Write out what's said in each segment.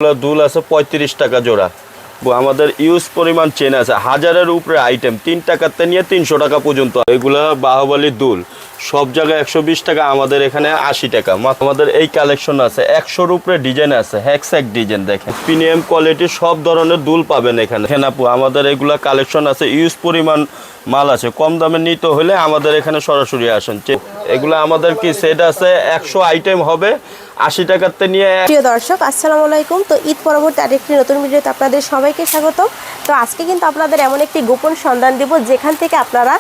দুল আছে 35 টাকা জোড়া। আমাদের ইউজ পরিমাণ চেন আছে, 1000-এর উপরে আইটেম, 3 টাকাতে নিয়ে 300 টাকা পর্যন্ত। এগুলা বাহুবলী দুল সব জায়গায় 120 টাকা, আমাদের এখানে 80 টাকা। আমাদের এই কালেকশন আছে 100-এর উপরে ডিজাইন আছে, হ্যাকস্যাক ডিজাইন দেখেন, প্রিমিয়াম কোয়ালিটির সব ধরনের দুল পাবেন এখানে। আপু আমাদের এগুলা কালেকশন আছে, ইউজ পরিমাণ মাল আছে, কম দামে নিতে হলে আমাদের এখানে সরাসরি আসেন। এগুলো আমাদের কি সেট আছে 100 আইটেম হবে 80 টাকাতে নিয়ে। প্রিয় দর্শক আসসালামু আলাইকুম। তো ঈদ পরবর্তী আরেকটি নতুন ভিডিওতে আপনাদের সবাইকে স্বাগত। তো আজকে কিন্তু আপনাদের এমন একটি গোপন সন্ধান দিব যেখান থেকে আপনারা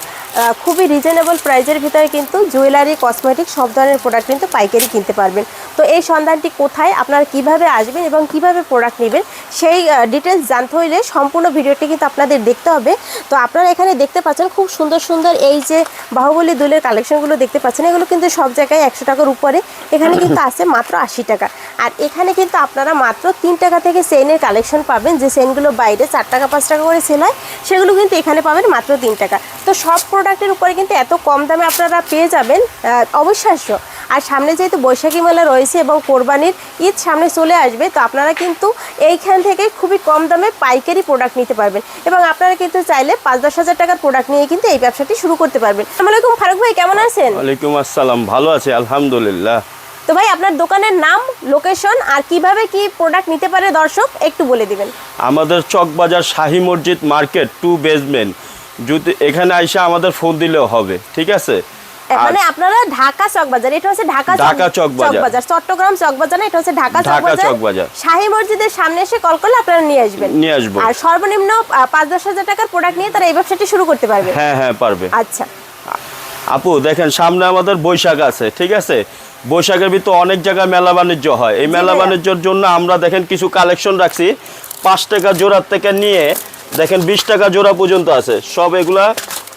খুবই রিজনেবল প্রাইজের ভিতরে কিন্তু জুয়েলারি, কসমেটিক সব ধরনের প্রোডাক্ট কিন্তু পাইকারি কিনতে পারবেন। তো এই সন্ধানটি কোথায়, আপনারা কিভাবে আসবেন এবং কিভাবে প্রোডাক্ট নেবেন সেই ডিটেলস জানতে হইলে সম্পূর্ণ ভিডিওটি কিন্তু আপনাদের দেখতে হবে। তো আপনারা এখানে দেখতে পাচ্ছেন খুব সুন্দর সুন্দর এই যে বাহুবলী দুলের কালেকশনগুলো দেখতে পাচ্ছেন, এগুলো কিন্তু সব জায়গায় 100 টাকার উপরে, এখানে কিন্তু আছে মাত্র 80 টাকা। আর এখানে কিন্তু আপনারা মাত্র 3 টাকা থেকে চেইনের কালেকশন পাবেন, যে চেইনগুলো বাইরে 4 টাকা 5 টাকা করে সেল হয়, সেগুলো কিন্তু এখানে পাবেন মাত্র 3 টাকা। তো সব প্রোডাক্টের উপরে কিন্তু এত কম দামে আপনারা পেয়ে যাবেন, অবিশ্বাস্য। আর সামনে যেহেতু বৈশাখী মেলা রয়েছে এবং কোরবানির ঈদ সামনে চলে আসবে, তো আপনারা কিন্তু এইখান থেকে খুবই কম দামে পাইকারি প্রোডাক্ট নিতে পারবেন এবং আপনারা কিন্তু চাইলে 5-10 হাজার টাকার প্রোডাক্ট নিয়ে কিন্তু এই ব্যবসাটি শুরু করতে পারবেন। আসসালামু আলাইকুম ফারুক ভাই, কেমন আছেন? ওয়ালাইকুম আসসালাম, ভালো আছি আলহামদুলিল্লাহ। তো ভাই আপনার দোকানের নাম, লোকেশন আর কিভাবে কি প্রোডাক্ট নিতে পারে দর্শক একটু বলে দিবেন। আমাদের চকবাজার শাহী মসজিদ মার্কেট 2 বেসমেন্ট, যদি এখানে আইসা আমাদের ফোন দিলেও হবে, ঠিক আছে? মানে আপনারা ঢাকা চকবাজার, এটা হচ্ছে ঢাকা চকবাজার, চট্টগ্রাম চকবাজার, এটা হচ্ছে ঢাকা চকবাজার। শাহী মসজিদের সামনে এসে কল করলে আপনারা নিয়ে আসবো। আর সর্বনিম্ন 5-10 হাজার টাকার প্রোডাক্ট নিয়ে তারা এই ব্যবসাটি শুরু করতে পারবে। হ্যাঁ পারবে। আচ্ছা আপু দেখেন, সামনে আমাদের বৈশাখ আছে, ঠিক আছে? বৈশাখের ভিতর অনেক জায়গায় মেলা বাণিজ্য হয়, এই মেলা বাণিজ্যের জন্য আমরা দেখেন কিছু কালেকশন রাখছি। 5 টাকা জোড়ার থেকে নিয়ে দেখেন 20 টাকা জোড়া পর্যন্ত আছে, সব এগুলা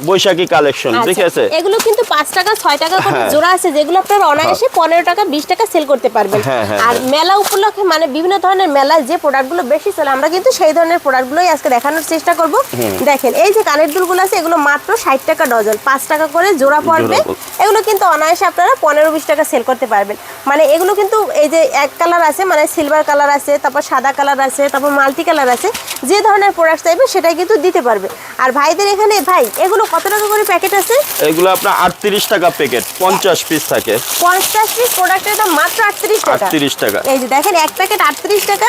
বৈশাখী কালেকশন, ঠিক আছে? এগুলো কিন্তু 5 টাকা 6 টাকা করে জোড়া আছে, যেগুলো আপনারা অনায়াসে 15 টাকা 20 টাকা সেল করতে পারবেন। আর মেলা উপলক্ষে মানে বিভিন্ন ধরনের মেলায় যে প্রোডাক্টগুলো বেশি চলে, আমরা কিন্তু সেই ধরনের প্রোডাক্টগুলোই আজকে দেখানোর চেষ্টা করব। দেখেন এই যে কানের দুলগুলো আছে, এগুলো মাত্র 60 টাকা ডজন, 5 টাকা করে জোড়া পড়বে। এগুলো কিন্তু অনায়াসে আপনারা 15-20 টাকা সেল করতে পারবেন। মানে এগুলো কিন্তু এই যে এক কালার আছে, মানে সিলভার কালার আছে, তারপর সাদা কালার আছে, তারপর মাল্টি কালার আছে, যে ধরনের প্রোডাক্ট চাইবে সেটাই কিন্তু দিতে পারবে। আর ভাইদের এখানে ভাই এগুলো কত টাকা করে প্যাকেট আছে? এগুলো আপনার 38 টাকা প্যাকেট, 50 পিস থাকে। 50 পিস প্রোডাক্টের দাম মাত্র 38 টাকা। 38 টাকা। এই যে দেখেন এক প্যাকেট 38 টাকা,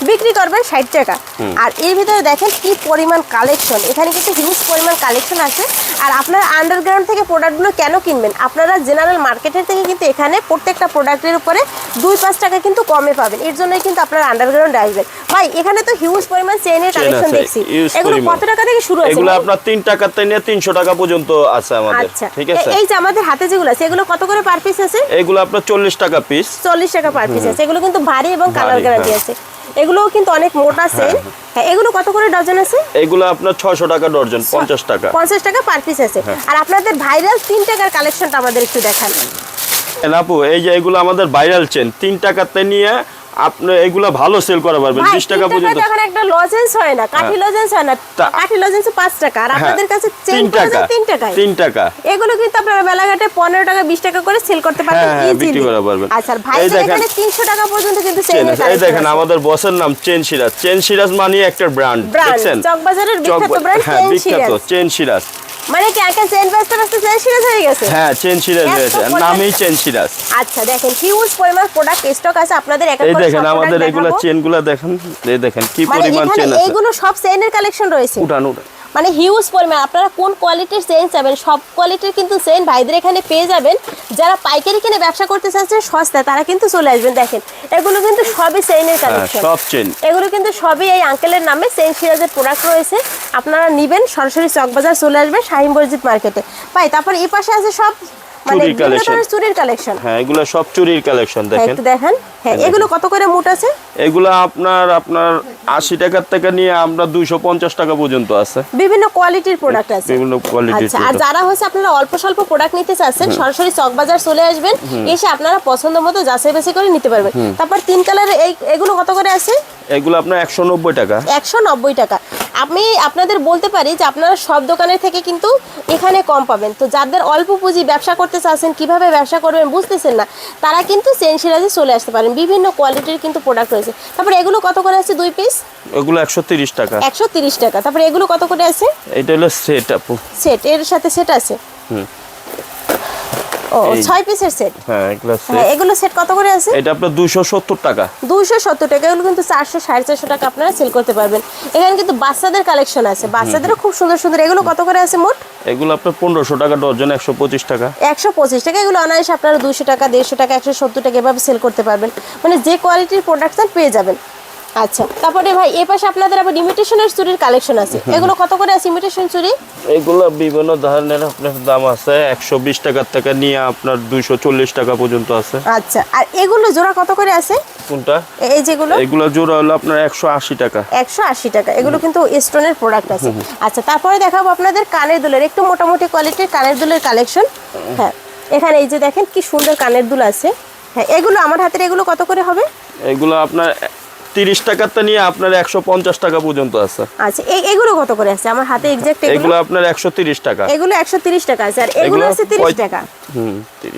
বিক্রি করবেন 60 টাকা। আর এর ভিতরে দেখেন কি পরিমাণ কালেকশন, এখানে কিন্তু হিউজ পরিমাণ কালেকশন আছে। আর আপনারা আন্ডারগ্রাউন্ড থেকে প্রোডাক্টগুলো কেন কিনবেন? আপনারা জেনারেল মার্কেটের থেকে কিন্তু এখানে প্রত্যেকটা প্রোডাক্টের উপরে 2-5 টাকা কিন্তু কমে পাবেন, এর জন্যই কিন্তু আপনারা আন্ডারগ্রাউন্ড আসবেন। ভাই এখানে তো হিউজ পরিমাণ চেইনের কালেকশন দেখছি, এগুলো কত টাকা থেকে শুরু আছে? এগুলো আপনার 3 টাকা থেকে নিয়ে 300 টাকা পর্যন্ত আছে আমাদের, ঠিক আছে? এই যে আমাদের হাতে যেগুলো আছে, এগুলো কত করে পার পিস আছে? এগুলো আপনার 40 টাকা পিস। 40 টাকা পার পিস আছে। এগুলো কিন্তু ভারী এবং কালার গ্যারান্টি আছে, এগুলোও কিন্তু অনেক মোটা চেইন। হ্যাঁ, এগুলো কত করে ডজন আছে? এগুলো আপনার 600 টাকা ডজন, 50 টাকা। 50 টাকা পার পিস আছে। আর আপনাদের ভাইরাল 3 টাকার কালেকশনটা আমাদের একটু দেখান। আপু এই যে এগুলো আমাদের ভাইরাল চেন, 3 টাকাতে নিয়ে আপনি এগুলা ভালো সেল করা পারবেন 20 টাকা পর্যন্ত। এখন একটা লজেন্স হয় না, কাঠি লজেন্স হয় না, কাঠি লজেন্স 5 টাকা, আর আপনাদের কাছে চেইন 3 টাকায়। 3 টাকা। এগুলো কিন্তু আপনারা মেলাঘাটে 15 টাকা 20 টাকা করে সেল করতে পারবেন, বিক্রি করা পারবেন। আচ্ছা ভাই এখানে 300 টাকা পর্যন্ত কিন্তু চেইন আছে। এই দেখেন আমাদের বসের নাম চেন সিরাজ। চেন সিরাজ মানে একটা ব্র্যান্ড, দেখছেন? চকবাজারের বিখ্যাত ব্র্যান্ড চেন সিরাজ। মানে কি আজকে চেন ব্যস্ত চেন সিরাজ হয়ে গেছে? হ্যাঁ, চেন সিরাজ হয়েছে, নামই চেন সিরাজ। আচ্ছা দেখেন হিউজ পরিমাণ প্রোডাক্ট স্টক আছে আপনাদের। এই দেখেন আমাদের এগুলা চেনগুলো দেখেন, এই দেখেন কি পরিমাণ চেন আছে। এগুলো সব চেনের কালেকশন রয়েছে, উঠান। মানে হিউজ পরিমাণ। আপনারা কোন কোয়ালিটির চেন চাবেন, সব কোয়ালিটির কিন্তু চেন ভাইদের এখানে পেয়ে যাবেন। যারা পাইকারি কিনে ব্যবসা করতে চাচ্ছেন সস্তা, তারা কিন্তু চলে আসবেন। দেখেন এগুলো কিন্তু সবই চেনের কালেকশন, সব চেন। এগুলো কিন্তু সবই এই আঙ্কেলের নামে চেন সিরাজের প্রোডাক্ট রয়েছে। আপনারা নিবেন, সরাসরি চকবাজার চলে আসবেন শাহী মসজিদ মার্কেটে। ভাই তারপর এই পাশে আছে সব মানে চুরির কালেকশন। হ্যাঁ, এগুলো সব চুরির কালেকশন। দেখেন একটু দেখেন। হ্যাঁ, এগুলো কত করে মুঠ আছে? এগুলো আপনার 80 টাকা থেকে নিয়ে আমরা 250 টাকা পর্যন্ত আছে। বিভিন্ন কোয়ালিটির প্রোডাক্ট আছে, বিভিন্ন কোয়ালিটির। আচ্ছা, আর যারা হচ্ছে আপনারা অল্প স্বল্প প্রোডাক্ট নিতে চাচ্ছেন, সরাসরি চকবাজার চলে আসবেন, এসে আপনারা পছন্দ মতো যাচাই বাছাই করে নিতে পারবেন। তারপর 3 কালারের এগুলো কত করে আছে? এগুলো আপনার 190 টাকা। 190 টাকা। আমি আপনাদের বলতে পারি যে আপনারা সব দোকানের থেকে কিন্তু এখানে কম পাবেন। তো যাদের অল্প পুঁজি ব্যবসা করতে চাচ্ছেন, কিভাবে ব্যবসা করবেন বুঝতেছেন না, তারা কিন্তু সেনসিরাজে চলে আসতে পারেন। বিভিন্ন কোয়ালিটির কিন্তু প্রোডাক্ট রয়েছে। তারপরে এগুলো কত করে আছে 2 পিস? এগুলো 130 টাকা। 130 টাকা। তারপরে এগুলো কত করে আছে? এটা হলো সেট আপু। সেট, এর সাথে সেট আছে। ও 6 পিসের সেট। হ্যাঁ এগুলো সেট। হ্যাঁ এগুলো সেট কত করে আছে? এটা আপনার 270 টাকা। 270 টাকা। এগুলো কিন্তু 400 450 টাকা আপনারা সেল করতে পারবেন। এখানে কিন্তু বাচ্চাদের কালেকশন আছে, বাচ্চাদেরও খুব সুন্দর সুন্দর। এগুলো কত করে আছে মোট? এগুলো আপনার 1500 টাকা ডজন, 125 টাকা। 125 টাকা। এগুলো অনায়াসে আপনারা 200 টাকা, 150 টাকা, 170 টাকা এভাবে সেল করতে পারবেন। মানে যে কোয়ালিটির প্রোডাকশন পেয়ে যাবেন। আচ্ছা, তারপরে ভাই এই পাশে আপনাদের আবার ইমিটেশনের চুড়ির কালেকশন আছে। এগুলো কত করে আছে ইমিটেশন চুড়ি? এগুলো বিভিন্ন ধরনের আপনার দাম আছে, 120 টাকা থেকে নিয়ে আপনার 240 টাকা পর্যন্ত আছে। আচ্ছা, আর এগুলো জোড়া কত করে আছে? কোনটা? এই যেগুলো? এগুলো জোড়া হলো আপনার 180 টাকা। 180 টাকা। এগুলো কিন্তু স্টোনের প্রোডাক্ট আছে। আচ্ছা, তারপরে দেখাবো আপনাদের কানের দুলের একটু মোটামুটি কোয়ালিটির কানের দুলের কালেকশন। হ্যাঁ, এখানে এই যে দেখেন কি সুন্দর কানের দুল আছে। হ্যাঁ, এগুলো আমার হাতের এগুলো কত করে হবে? এগুলো আপনার 30 টাকাতে নিয়ে আপনার 150 টাকা পর্যন্ত আছে। আচ্ছা, এগুলো কত করে আছে আমার হাতে এক্সাক্ট? এগুলো আপনার 130 টাকা। এগুলো 130 টাকা আছে। আর এগুলো আছে 30 টাকা।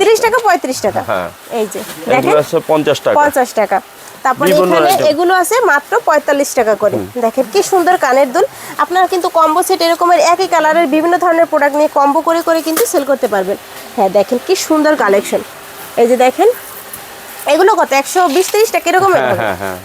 30 টাকা 35 টাকা। হ্যাঁ, এই যে দেখেন এগুলো আছে 50 টাকা। 50 টাকা। তারপরে বিভিন্ন এখানে item। এগুলো আছে মাত্র 45 টাকা করে। দেখেন কি সুন্দর কানের দুল। আপনারা কিন্তু কম্বো সেট এরকমের একই কালারের বিভিন্ন ধরনের প্রোডাক্ট নিয়ে কম্বো করে করে কিন্তু সেল করতে পারবেন। হ্যাঁ, দেখেন কি সুন্দর কালেকশন। এই যে দেখেন এগুলো কত? 120-30 টাকা এরকম। হ্যাঁ হ্যাঁ।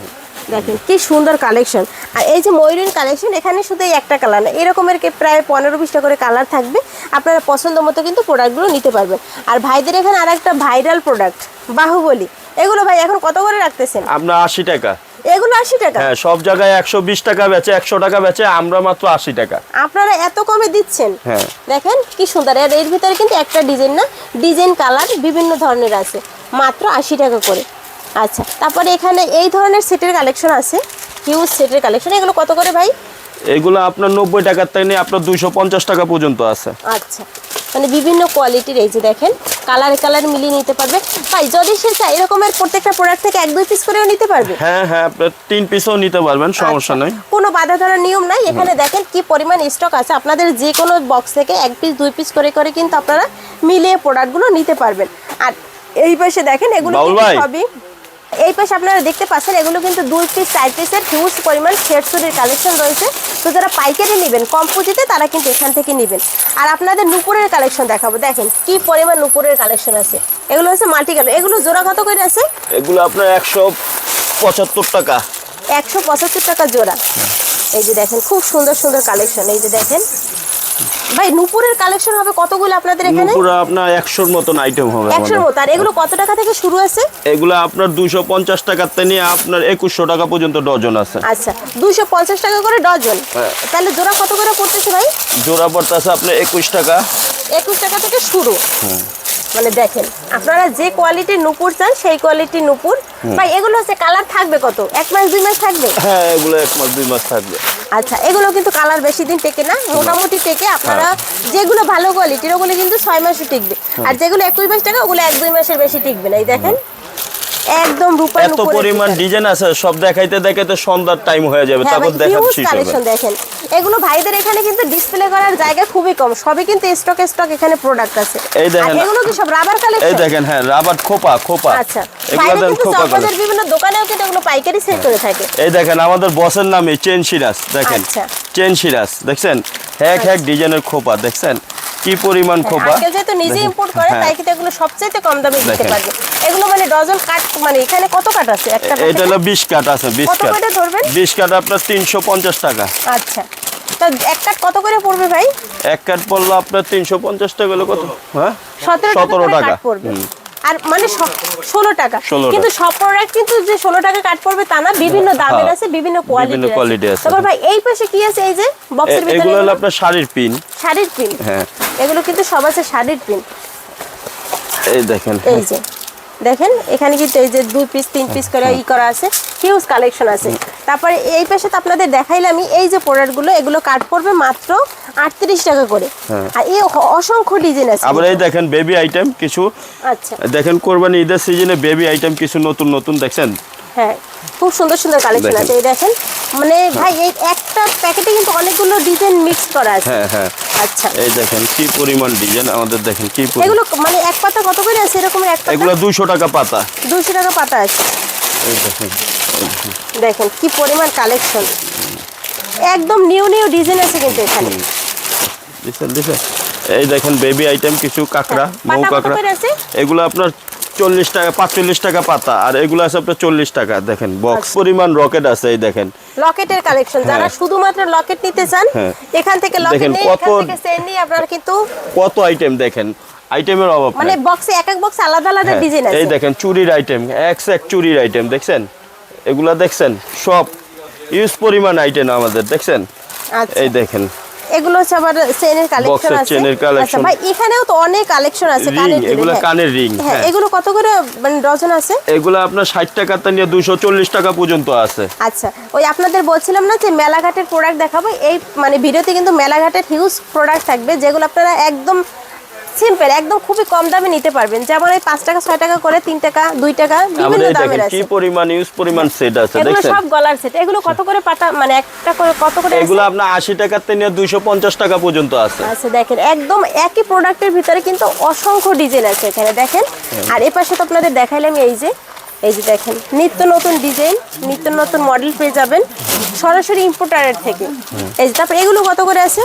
দেখেন কি সুন্দর কালেকশন। আর এই যে ময়ূরীর কালেকশন, এখানে শুধু এই একটা কালার না, এরকমের প্রায় 15-20টা করে কালার থাকবে। আপনারা পছন্দ মতো কিন্তু প্রোডাক্টগুলো নিতে পারবেন। আর ভাইদের এখানে আর একটা ভাইরাল প্রোডাক্ট বাহুবলী, এগুলো ভাই এখন কত করে রাখতেছেন? আপনার 80 টাকা। এগুলো 80 টাকা? হ্যাঁ, সব জায়গায় 120 টাকা বেচে, 100 টাকা বেচে, আমরা মাত্র 80 টাকা। আপনারা এত কমে দিচ্ছেন? হ্যাঁ, দেখেন কি সুন্দর। আর এর ভিতরে কিন্তু একটা ডিজাইন না, ডিজাইন কালার বিভিন্ন ধরনের আছে, মাত্র 80 টাকা করে। আচ্ছা, তারপরে এখানে এই ধরনের সেটের কালেকশন আছে, হিউজ সেটের কালেকশন। এগুলো কত করে ভাই? এগুলো আপনার 90 টাকার থেকে নিয়ে আপনার 250 টাকা পর্যন্ত আছে। আচ্ছা, মানে বিভিন্ন কোয়ালিটির। এই যে দেখেন কালার মিলিয়ে নিতে পারবে ভাই। যদি সে চায় এরকমের প্রত্যেকটা প্রোডাক্ট থেকে 1-2 পিস করেও নিতে পারবে। হ্যাঁ হ্যাঁ, আপনার 3 পিসও নিতে পারবেন, সমস্যা নাই। কোনো বাধা ধরার নিয়ম নাই। এখানে দেখেন কি পরিমাণ স্টক আছে। আপনাদের যে কোনো বক্স থেকে 1 পিস 2 পিস করে করে কিন্তু আপনারা মিলিয়ে প্রোডাক্টগুলো নিতে পারবেন। আর এই পাশে দেখেন এগুলো কিন্তু সবই, এই পাশে আপনারা দেখতে পাচ্ছেন এগুলো কিন্তু 2 পিস 4 পিসের হিউজ পরিমাণ সেট চুড়ির কালেকশন রয়েছে। তো যারা পাইকারি নেবেন কম পুঁজিতে, তারা কিন্তু এখান থেকে নেবেন। আর আপনাদের নুপুরের কালেকশন দেখাবো। দেখেন কি পরিমাণ নুপুরের কালেকশন আছে। এগুলো হচ্ছে মাল্টি কালার। এগুলো জোড়া কত করে আছে? এগুলো আপনার 175 টাকা। 175 টাকা জোড়া। এই যে দেখেন খুব সুন্দর সুন্দর কালেকশন। এই যে দেখেন ভাই নুপুরের কালেকশন হবে কতগুলো আপনাদের এখানে? পুরো আপনার 100-র মতন আইটেম হবে 100-র মতো। আর এগুলো কত টাকা থেকে শুরু আছে? এগুলো আপনার 250 টাকার থেকে নিয়ে আপনার 2100 টাকা পর্যন্ত ডজন আছে। আচ্ছা, 250 টাকা করে ডজন। তাহলে জোড়া কত করে পড়তেছে ভাই? জোড়া পড়তেছে আপনার 21 টাকা। 21 টাকা থেকে শুরু। মানে দেখেন আপনারা যে কোয়ালিটির নুপুর চান সেই কোয়ালিটির নুপুর। ভাই এগুলো হচ্ছে কালার থাকবে কত? 1 মাস 2 মাস থাকবে? হ্যাঁ, এগুলো 1 মাস 2 মাস থাকবে। আচ্ছা, এগুলো কিন্তু কালার বেশি দিন টেকে না, মোটামুটি টেকে। আপনারা যেগুলো ভালো কোয়ালিটির ওগুলো কিন্তু 6 মাসও টিকবে। আর যেগুলো 21 টাকা ওগুলো 1-2 মাসের বেশি টিকবে না। এই দেখেন একদম রূপার এত পরিমাণ ডিজাইন আছে, সব দেখাইতে দেখাইতে সন্ধ্যার টাইম হয়ে যাবে, তারপর দেখাচ্ছি শেষ হবে। কালেকশন দেখেন এগুলো ভাইদের এখানে কিন্তু ডিসপ্লে করার জায়গা খুবই কম, সবই কিন্তু স্টক এখানে প্রোডাক্ট আছে। এই দেখেন এগুলো কি সব রাবার কালেকশন? এই দেখেন, হ্যাঁ রাবার খোপা। আচ্ছা, এগুলো দেন খোপা আমাদের বিভিন্ন দোকানেও কিন্তু এগুলো পাইকারি সেল করে থাকে। এই দেখেন আমাদের বসের নামে চেন সিরাজ। দেখেন চেন সিরাজ দেখছেন, এক ডিজাইনের খোপা দেখছেন কি পরিমাণ খোপা। আজকে যেহেতু নিজে ইম্পোর্ট করে তাই কিন্তু এগুলো সবচেয়ে কম দামে দিতে পারবে। এগুলো মানে ডজন কাট, মানে এখানে কত কাট আছে? একটা এটা হলো 20 কাট আছে। 20 কত করে ধরবেন? 20 কাট আপনার 350 টাকা। আচ্ছা, তো এক কাট কত করে পড়বে ভাই? এক কাট পড়লো আপনার 350 টাকা হলো কত? হ্যাঁ 17 টাকা পড়বে। আর মানে 16 টাকা। কিন্তু সব প্রোডাক্ট কিন্তু যে 16 টাকা কাট পড়বে তা না, বিভিন্ন দামের আছে, বিভিন্ন কোয়ালিটি আছে। তারপর ভাই এই পাশে কি আছে? এই যে বক্সের ভিতরে এগুলো হলো আপনার শাড়ির পিন। শাড়ির পিন? হ্যাঁ, এগুলো কিন্তু সব আছে শাড়ির পিন। এই দেখেন, এই যে দেখেন এখানে কিন্তু এই যে 2 পিস 3 পিস করে করা আছে, হিউজ কালেকশন আছে। তারপরে এই পাশে তো আপনাদের দেখাইলাম এই যে প্রোডাক্টগুলো, এগুলো কাট পড়বে মাত্র 38 টাকা করে। আর এই অসংখ্য ডিজাইন আছে। আবার এই দেখেন বেবি আইটেম কিছু। আচ্ছা, দেখেন কোরবানি ঈদের সিজনে বেবি আইটেম কিছু নতুন দেখছেন হ্যাঁ, খুব সুন্দর সুন্দর কালেকশন দেখেন। আছে। এই দেখেন মানে ভাই এই একটা প্যাকেটে কিন্তু অনেকগুলো ডিজাইন মিক্স করা আছে। হ্যাঁ হ্যাঁ, আচ্ছা, এই দেখেন কি পরিমাণ ডিজাইন আমাদের, দেখেন কি পরিমাণ। এগুলো মানে এক পাতা কত করে আছে এরকম এক পাতা? এগুলো 200 টাকা পাতা। 200 টাকা পাতা আছে। এই দেখেন, দেখেন কি পরিমাণ কালেকশন, একদম নিউ নিউ ডিজাইন আছে কিন্তু এখানে। দিছেন এই দেখেন বেবি আইটেম কিছু কাঁকড়া, মৌ পাতা কত কাঁকড়া। করে আছে? এগুলো আপনার 40 টাকা 45 টাকা পাতা, আর এগুলো আছে আপনার 40 টাকা। দেখেন বক্স পরিমাণ রকেট আছে, এই দেখেন লকেটের কালেকশন, যারা হ্যাঁ। শুধুমাত্র লকেট নিতে চান হ্যাঁ। এখান থেকে লকেট দেখেন নিয়ে কত- এখান থেকে চেন নিয়ে আপনারা কিন্তু কত আইটেম, দেখেন আইটেমের অভাব মানে নাই। বক্সে এক এক বক্সে আলাদা আলাদা হ্যাঁ, ডিজাইন আছে। এই দেখেন চুরির আইটেম, এক চুরির আইটেম দেখছেন, এগুলা দেখছেন সব ইউজ পরিমাণ আইটেম আমাদের, দেখছেন আচ্ছা, এই দেখেন এগুলো হচ্ছে আবার চেনের কালেকশন বক্সের আছে। চেনের আচ্ছা কালেকশন, ভাই এখানেও তো অনেক কালেকশন আছে রিং, কানের এগুলা হ্যাঁ। কানের রিং। হ্যাঁ, হ্যাঁ, এগুলো কত করে মানে ডজন আছে? এগুলা আপনার 60 টাকা থেকে নিয়ে 240 টাকা পর্যন্ত আছে। আচ্ছা, ওই আপনাদের বলছিলাম না যে মেলাঘাটের প্রোডাক্ট দেখাবো, এই মানে ভিডিওতে কিন্তু মেলাঘাটের হিউজ প্রোডাক্ট থাকবে যেগুলো আপনারা একদম সিম্পল, একদম খুবই কম দামে নিতে পারবেন। যেমন এই 5 টাকা 6 টাকা করে, 3 টাকা 2 টাকা আমাদের বিভিন্ন এই দামের দেখেন আছে। কি পরিমাণ ইউজ পরিমাণ সেট আছে, এগুলো দেখছেন সব গলার সেট। এগুলো কত করে পাতা মানে একটা করে কত করে আছে? এগুলো আপনার 80 টাকা থেকে নিয়ে 250 টাকা পর্যন্ত আছে। আচ্ছা দেখেন একদম একই প্রোডাক্টের ভিতরে কিন্তু অসংখ্য ডিজাইন আছে এখানে দেখেন। আর এই পাশে তো আপনাদের দেখাইলাম এই যে দেখেন নিত্য নতুন ডিজাইন, নিত্য নতুন মডেল পেয়ে যাবেন সরাসরি ইম্পোর্টারের থেকে। এই যে তারপর এগুলো কত করে আছে?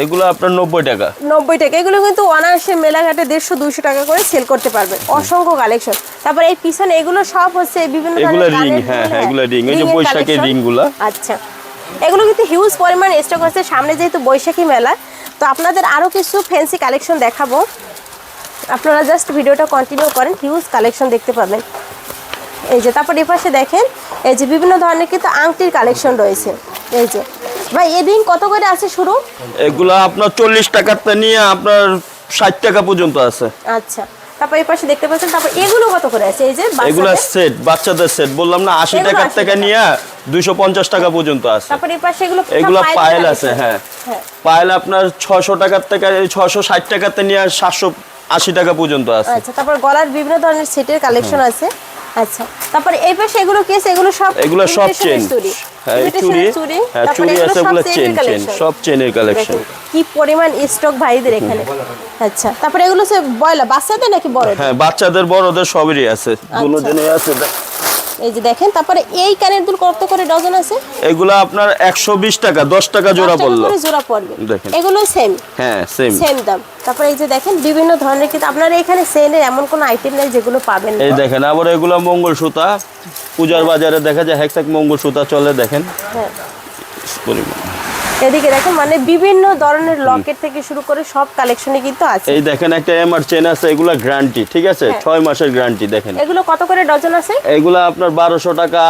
এগুলো আপনার 90 টাকা। 90 টাকা। এগুলো কিন্তু অনায়াসে মেলাঘাটে 150-200 টাকা করে সেল করতে পারবেন। অসংখ্য কালেকশন। তারপর এই পিছনে এগুলো সব হচ্ছে বিভিন্ন এগুলো ধরনের রিং, কানের হ্যাঁ দুল, হ্যাঁ এগুলো রিং, এই যে রিংয়ের বৈশাখের collection। রিংগুলা। আচ্ছা, এগুলো কিন্তু হিউজ পরিমাণ স্টক আছে সামনে যেহেতু বৈশাখী মেলা। তো আপনাদের আরও কিছু ফ্যান্সি কালেকশন দেখাবো, আপনারা জাস্ট ভিডিওটা কন্টিনিউ করেন, হিউজ কালেকশন দেখতে পাবেন। এই যে তারপর এই পাশে দেখেন এই যে বিভিন্ন ধরনের কিন্তু আংটির কালেকশন রয়েছে। এই যে ভাই এই রিং কত করে আছে শুরু? এগুলো আপনার 40 টাকা থেকে নিয়ে আপনার 60 টাকা পর্যন্ত আছে। আচ্ছা, তারপর এই পাশে দেখতে পাচ্ছেন। তারপর এগুলো কত করে আছে? এই যে এগুলো বাচ্চাদের। সেট, বাচ্চাদের সেট বললাম না 80 এগুলো টাকা 80 থেকে টাকা। নিয়ে 250 টাকা পর্যন্ত আছে। তারপর এই পাশে এগুলো এগুলো পায়েলের পায়েল collection। আছে, হ্যাঁ হ্যাঁ। পায়েল আপনার 600 টাকার থেকে 660 টাকা থেকে নিয়ে 780 টাকা পর্যন্ত আছে। আচ্ছা, তারপর গলার বিভিন্ন ধরনের সেটের কালেকশন আছে। আচ্ছা, তারপর এই পাশে এগুলো কি আছে? এগুলো সব এগুলো সব imitation চেন, চুড়ি। হ্যাঁ Imitation চুড়ি, চুড়ি। হ্যাঁ তারপর চুড়ি এগুলো আছে, সব এগুলো চেনের চেন চেন collection। সব চেনের কালেকশন। দেখেন কি পরিমাণ স্টক ভাইদের এখানে। আচ্ছা, তারপরে এগুলো হচ্ছে বয়লা বাচ্চাদের নাকি বড়? হ্যাঁ বাচ্চাদের বড়দের সবই আছে, দুজনেই আছে। এই যে দেখেন তারপরে এই কানের দুল কত করে ডজন আছে? এগুলো আপনার 120 টাকা, 10 টাকা 10 জোড়া টাকা পড়লো। করে জোড়া পড়বে। দেখেন। এগুলো সেম হ্যাঁ সেম। সেম দাম। তারপরে এই যে দেখেন বিভিন্ন ধরনের কিন্তু আপনারা এখানে সেলের এমন কোনো আইটেম নেই যেগুলো পাবেন না। এই দেখেন আবার এগুলো মঙ্গলসূতা, পূজার বাজারে দেখা যায় হ্যাকস্যাক মঙ্গলসূতা চলে, দেখেন হ্যাঁ। পরিমাণ। এদিকে দেখেন মানে বিভিন্ন ধরনের লকেট থেকে শুরু করে সব কালেকশনই কিন্তু আছে। এই দেখেন একটা এমআর চেন আছে, এগুলো গ্যারান্টি, ঠিক আছে, হ্যাঁ। 6 মাসের গ্যারান্টি। দেখেন এগুলো কত করে ডজন আছে? এগুলো আপনার 1200 টাকা,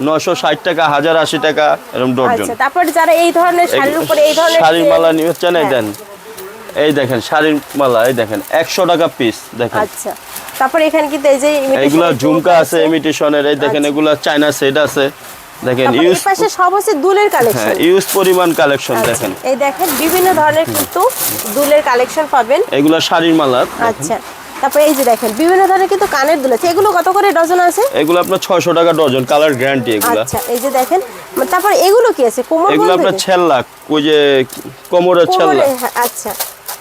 960 টাকা, 1080 টাকা এরকম ডজন। আচ্ছা, তারপর যারা এই ধরনের শাড়ির উপরে এই ধরনের শাড়ির চেন- মালা নিয়ে চান, এই হ্যাঁ। দেন এই দেখেন শাড়ির মালা, এই দেখেন 100 টাকা পিস। দেখেন আচ্ছা, তারপর এখানে কিন্তু এই যে এইগুলা ঝুমকা আছে ইমিটেশনের, এই দেখেন আচ্ছা। এগুলা চায়না সেট আছে, দেখেন তারপর ইউজ, এই পাশে সব হচ্ছে দুলের কালেকশন। হ্যাঁ ইউজ পরিমাণ কালেকশন। দেখেন এই দেখেন বিভিন্ন ধরনের কিন্তু দুলের কালেকশন পাবেন। এগুলা শাড়ির মালা। আচ্ছা, তারপর এই যে দেখেন বিভিন্ন ধরনের কিন্তু কানের দুল আছে। এগুলো কত করে ডজন আছে? এগুলো আপনার 600 টাকা ডজন, কালার গ্যারান্টি এগুলা। আচ্ছা, এই যে দেখেন তারপর এগুলো কি আছে? কোমর এগুলো আপনার ছেল্লা, ওই যে কোমরের ছেল্লা। আচ্ছা,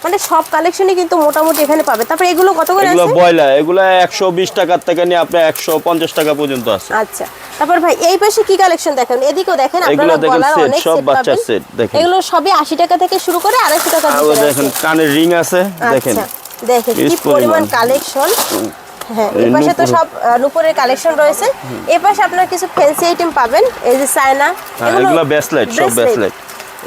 মানে সব কালেকশনই কিন্তু মোটামুটি এখানে পাবে। তারপর এগুলো কত করে এগুলো আছে? বয়লা, এগুলো 120 টাকার থেকে নিয়ে আপনার 150 টাকা পর্যন্ত আছে। আচ্ছা, তারপর ভাই এই পাশে কি কালেকশন দেখেন? এদিকেও দেখেন এগুলো আপনারা দেখেন গলার সেট, অনেক সব সেট বাচ্চার পাবেন। সেট। দেখেন এগুলো সবই 80 টাকা থেকে শুরু করে 250 টাকা আর ভিতরে দেখেন আছে। কানের রিং আছে, দেখেন আচ্ছা, দেখেন কি বেশ পরিমাণ পরিমাণ। কালেকশন। হ্যাঁ, এই এই পাশে তো নূপুর। সব নুপুরের কালেকশন রয়েছে। এই পাশে আপনারা কিছু ফ্যান্সি আইটেম পাবেন, এই যে চায়না। হ্যাঁ এগুলো ব্রেসলেট, সব ব্রেসলেট,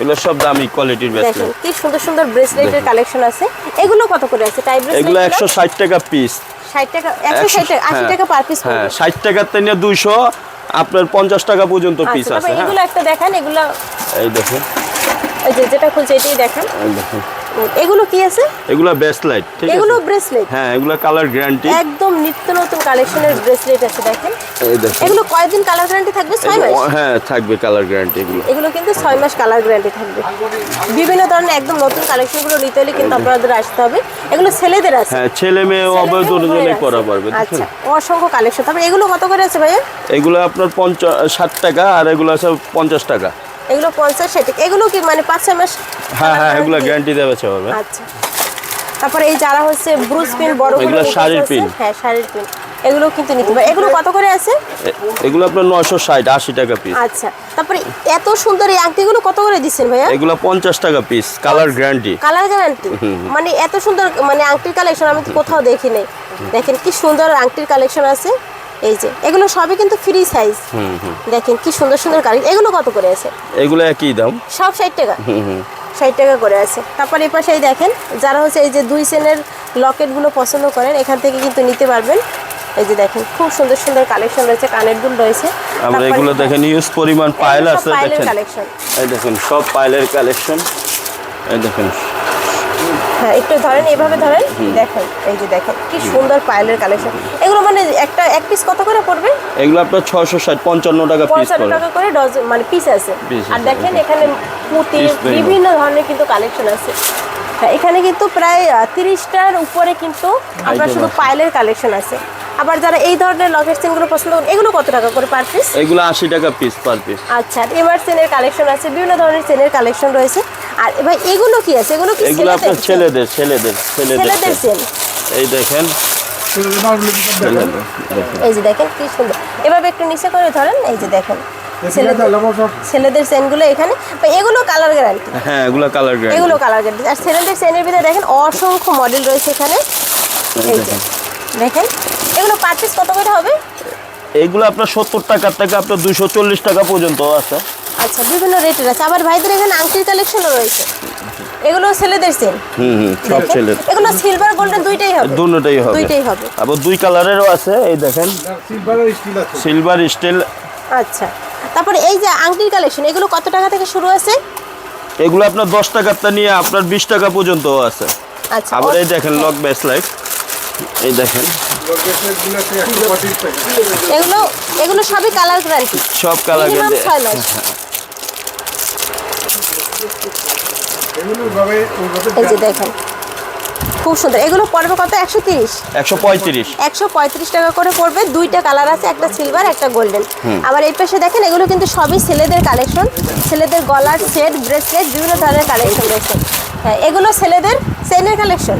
এগুলো সব দামি কোয়ালিটির দেখেন ব্রেসলেট। কি সুন্দর সুন্দর ব্রেসলেটের কালেকশন আছে। এগুলো কত করে আছে? টাই ব্রেসলেট এগুলো 160 টাকা পিস। 60 টাকা, 160 টাকা, 80 টাকা পার পিস হ্যাঁ পড়বে। 60 টাকার থেকে নিয়ে 200 আপনার 50 টাকা পর্যন্ত পিস আচ্ছা, আছে। তারপর হ্যাঁ এগুলো একটা দেখান। এগুলো এই দেখেন, এই যে যেটা খুলছে এটাই দেখান। এই দেখেন এগুলো কি আছে? এগুলা ব্রেসলেট, ঠিক আছে? এগুলো ব্রেসলেট? হ্যাঁ, এগুলা কালার গ্যারান্টি। একদম নিত্য নতুন কালেকশনের ব্রেসলেট আছে দেখেন। এই দেখেন। এগুলো কয়দিন কালার গ্যারান্টি থাকবে? 6 মাস? হ্যাঁ, থাকবে কালার গ্যারান্টি এগুলো। এগুলো কিন্তু 6 মাস কালার গ্যারান্টি থাকবে। বিভিন্ন ধরনের একদম নতুন কালেকশনগুলো নিতে হলে কিন্তু আপনাদের আসতে হবে। এগুলো ছেলেদের আছে? হ্যাঁ, ছেলে মেয়ে উভয় দুজনেই করা পারবে। আচ্ছা, অসংখ্য কালেকশন। তারপর এগুলো কত করে আছে ভাইয়া? এগুলো আপনার 60 টাকা, আর এগুলো আছে 50 টাকা। এগুলো 50-60 টাকা। এগুলো কি মানে 5-6 মাস? হ্যাঁ, এগুলো গ্যারান্টি দেওয়া হবে। আচ্ছা, তারপরে এই যারা হচ্ছে ব্রুস পিন বড় এগুলো শাড়ির পিন। হ্যাঁ, শাড়ির পিন, এগুলো কিন্তু নিতে পারে। এগুলো কত করে আছে? এগুলো আপনার 960-80 টাকা পিস। আচ্ছা, তারপরে এত সুন্দর এই আংটিগুলো কত করে দিচ্ছেন ভাইয়া? এগুলো 50 টাকা piece, colour guarantee. Colour guarantee? মানে এত সুন্দর মানে আংটির কালেকশন আমি তো কোথাও দেখি নাই। দেখেন কি সুন্দর আংটির কালেকশন আছে। এই যে এগুলো সবই কিন্তু ফ্রি সাইজ। দেখেন কি সুন্দর সুন্দর কালেকশন। এগুলো কত করে আছে? এগুলো একই দাম, সব 60 টাকা। 60 টাকা করে আছে। তারপর এই পাশে এই দেখেন যারা হচ্ছে এই যে 2 চেনের লকেটগুলো পছন্দ করেন এখান থেকে কিন্তু নিতে পারবেন। এই যে দেখেন খুব সুন্দর সুন্দর কালেকশন রয়েছে, কানের দুল রয়েছে। আমরা এগুলো দেখেন ইউজ পরিমাণ পাইল আছে দেখেন। কালেকশন এই দেখেন সব পাইলের কালেকশন। এই দেখেন। হ্যাঁ, একটু ধরেন, এইভাবে ধরেন, দেখেন এই যে দেখেন কি সুন্দর পাইলের কালেকশন। এগুলো মানে এক পিস কত করে পড়বে? এগুলো আপনার 660-55 টাকা পিস 55 টাকা করে ডজন মানে পিস আছে। আর দেখেন এখানে পুঁতি বিভিন্ন ধরনের কিন্তু কালেকশন আছে। হ্যাঁ, এখানে কিন্তু প্রায় 30টার উপরে কিন্তু আপনার শুধু পাইলের কালেকশন আছে। আবার যারা এই ধরনের লকেট চেনগুলো পছন্দ করেন এগুলো কত টাকা করে পার পিস? এগুলো 80 টাকা পিস পার পিস। আচ্ছা, এবার চেনের কালেকশন আছে, বিভিন্ন ধরনের চেনের কালেকশন রয়েছে। আর ভাই এগুলো কি আছে? এগুলো কি এগুলো আপনার ছেলেদের চেন? এই দেখেন। এই যে দেখেন কি সুন্দর। এভাবে একটু নিচে করে ধরেন। এই যে দেখেন ছেলেদের চেনগুলো এখানে। এগুলো কালার গ্যারান্টি? হ্যাঁ, এগুলো কালার গ্যারান্টি। এগুলো কালার গ্যারান্টি। আর ছেলেদের চেনের ভিতরে দেখেন অসংখ্য মডেল রয়েছে এখানে। এই যে দেখেন এগুলো পার পিস কত করে হবে? এগুলো আপনার 70 টাকা থেকে আপনার 240 টাকা পর্যন্ত আছে। আচ্ছা, বিভিন্ন রেটের আছে। আবার ভাইদের এখানে আংটির কালেকশনও রয়েছে। এগুলো ছেলেদের চেন? সব ছেলের। এগুলো সিলভার গোল্ডেন দুইটাই হবে? দুইটাই হবে। আবার 2 কালারেরও আছে। এই দেখেন সিলভার স্টিল। আচ্ছা, তারপরে এই যে আংটির কালেকশন এগুলো কত টাকা থেকে শুরু আছে? এগুলো আপনার 10 টাকারটা নিয়ে আপনার 20 টাকা পর্যন্ত আছে। আচ্ছা, আবার এই দেখেন লক ব্রেসলেট। এই দেখেন এগুলো সবই কালার গ্যারান্টি? সব কালার গ্যারান্টি। 6 মাস। এই যে দেখেন খুব সুন্দর। এগুলো পড়বে কত? 130? 135 টাকা করে পড়বে। দুইটা কালার আছে, একটা সিলভার একটা গোল্ডেন। আবার এই পাশে দেখেন এগুলো কিন্তু সবই ছেলেদের কালেকশন। ছেলেদের গলার সেট, ব্রেসলেট, বিভিন্ন ধরনের কালেকশন রয়েছে। হ্যাঁ, এগুলো ছেলেদের চেনের কালেকশন।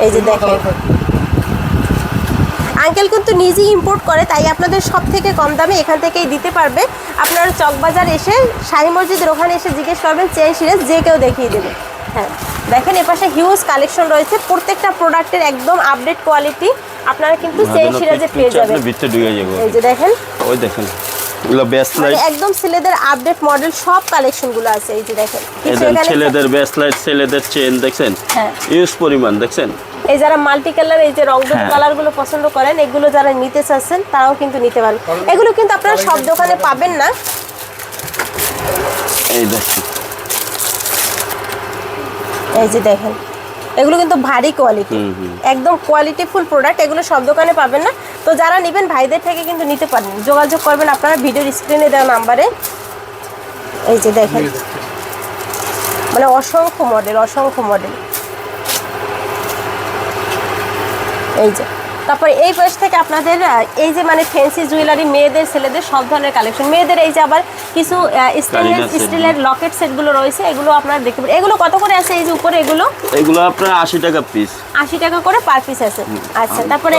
এই যে দেখেন আঙ্কেল কিন্তু নিজেই ইম্পোর্ট করে, তাই আপনাদের সব থেকে কম দামে এখান থেকেই দিতে পারবে। আপনারা চকবাজার এসে শাহী মসজিদের ওখানে এসে জিজ্ঞেস করবেন, চেন সিরিজ যে কেউ দেখিয়ে দেবে। হ্যাঁ, দেখেন এপাশে হিউজ কালেকশন রয়েছে। প্রত্যেকটা প্রোডাক্টের একদম আপডেট কোয়ালিটি আপনারা কিন্তু চেন সিরিজে পেয়ে যাবেন। এই যে দেখেন, ওই দেখেন এগুলো ব্রেসলেট একদম ছেলেদের আপডেট মডেল সব কালেকশনগুলো আছে। এই যে দেখেন ছেলেদের ব্রেসলেট, ছেলেদের চেন দেখছেন। হ্যাঁ, ইউজ পরিমাণ দেখছেন। এই যারা মাল্টি কালার এই যে রংধনু কালারগুলো পছন্দ করেন এগুলো যারা নিতে চাচ্ছেন তারাও কিন্তু নিতে পারেন। এগুলো কিন্তু আপনারা সব দোকানে পাবেন না। এই দেখেন, এই যে দেখেন এগুলো কিন্তু ভারী কোয়ালিটি, একদম কোয়ালিটিফুল প্রোডাক্ট। এগুলো সব দোকানে পাবেন না। তো যারা নেবেন ভাইদের থেকে কিন্তু নিতে পারেন, যোগাযোগ করবেন আপনারা ভিডিওর স্ক্রিনে দেওয়া নাম্বারে। এই যে দেখেন মানে অসংখ্য মডেল, অসংখ্য মডেল। এই যে তারপরে এই পাশ থেকে আপনাদের এই যে মানে ফ্যান্সি জুয়েলারি মেয়েদের ছেলেদের সব ধরনের কালেকশন। মেয়েদের এই যে আবার কিছু স্টিলের লকেট সেটগুলো রয়েছে, এগুলো আপনারা দেখতে পারেন। এগুলো কত করে আছে? এই যে উপরে এগুলো আপনার 80 টাকা পিস। 80 টাকা করে পার পিস আছে। আচ্ছা, তারপরে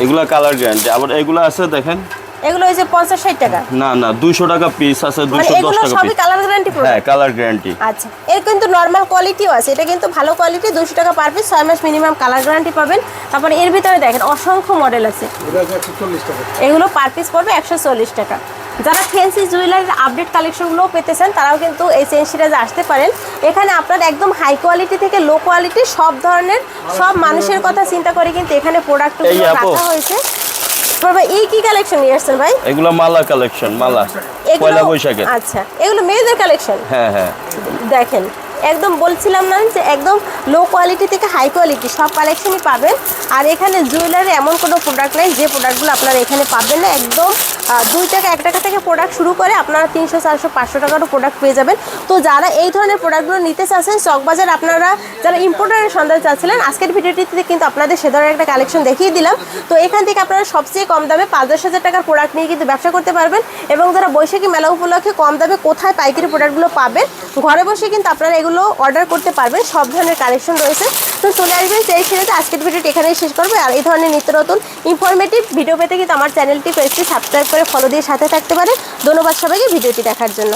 এগুলো কালার গ্যারান্টি। আবার এগুলো আছে দেখেন, এগুলো এই যে 50-60 টাকা? না 200 টাকা পিস আছে, 210 টাকা সবই কালার গ্যারান্টি প্রোডাক্ট? হ্যাঁ, কালার গ্যারান্টি। আচ্ছা, এর কিন্তু নরমাল কোয়ালিটিও আছে, এটা কিন্তু ভালো কোয়ালিটি। 200 টাকা পার পিস, 6 মাস মিনিমাম কালার গ্যারান্টি পাবেন। তারপরে এর ভিতরে দেখেন অসংখ্য মডেল আছে। এগুলো পার পিস পড়বে 140 টাকা। যারা ফ্যান্সি জুয়েলারির আপডেট কালেকশনগুলো পেতে চান তারাও কিন্তু এই চেন সিরিজে আসতে পারেন। এখানে আপনার একদম হাই কোয়ালিটি থেকে লো কোয়ালিটি সব ধরনের সব মানুষের কথা চিন্তা করে কিন্তু এখানে প্রোডাক্টগুলো রাখা হয়েছে। এই কি কালেকশন নিয়ে আসছেন ভাই? এগুলো মালা কালেকশন, মালা পয়লা বৈশাখে। আচ্ছা, এগুলো মেয়েদের কালেকশন? হ্যাঁ হ্যাঁ, দেখেন একদম বলছিলাম না যে একদম লো কোয়ালিটি থেকে হাই কোয়ালিটি সব কালেকশনই পাবেন। আর এখানে জুয়েলারি এমন কোনো প্রোডাক্ট নাই যে প্রোডাক্টগুলো আপনারা এখানে পাবেন না। একদম 2 টাকা 1 টাকা থেকে প্রোডাক্ট শুরু করে আপনারা 300 400 500 টাকারও প্রোডাক্ট পেয়ে যাবেন। তো যারা এই ধরনের প্রোডাক্টগুলো নিতে চাচ্ছেন চকবাজার, আপনারা যারা ইম্পোর্টারের সন্ধান চাচ্ছিলেন, আজকের ভিডিওটিতে কিন্তু আপনাদের সে ধরনের একটা কালেকশন দেখিয়ে দিলাম। তো এখান থেকে আপনারা সবচেয়ে কম দামে 5-10 হাজার টাকার প্রোডাক্ট নিয়ে কিন্তু ব্যবসা করতে পারবেন। এবং যারা বৈশাখী মেলা উপলক্ষে কম দামে কোথায় পাইকারি প্রোডাক্টগুলো পাবেন, ঘরে বসে কিন্তু আপনারা এগুলো অর্ডার করতে পারবেন। সব ধরনের কালেকশন রয়েছে। তো চলে আসবেন সেই ছেড়েতে আজকের ভিডিওটি এখানেই শেষ করবে। আর এই ধরনের নিত্য নতুন ইনফরমেটিভ ভিডিও পেতে কিন্তু আমার চ্যানেলটি পেজটি সাবস্ক্রাইব করে ফলো দিয়ে সাথে থাকতে পারেন। ধন্যবাদ সবাইকে ভিডিওটি দেখার জন্য।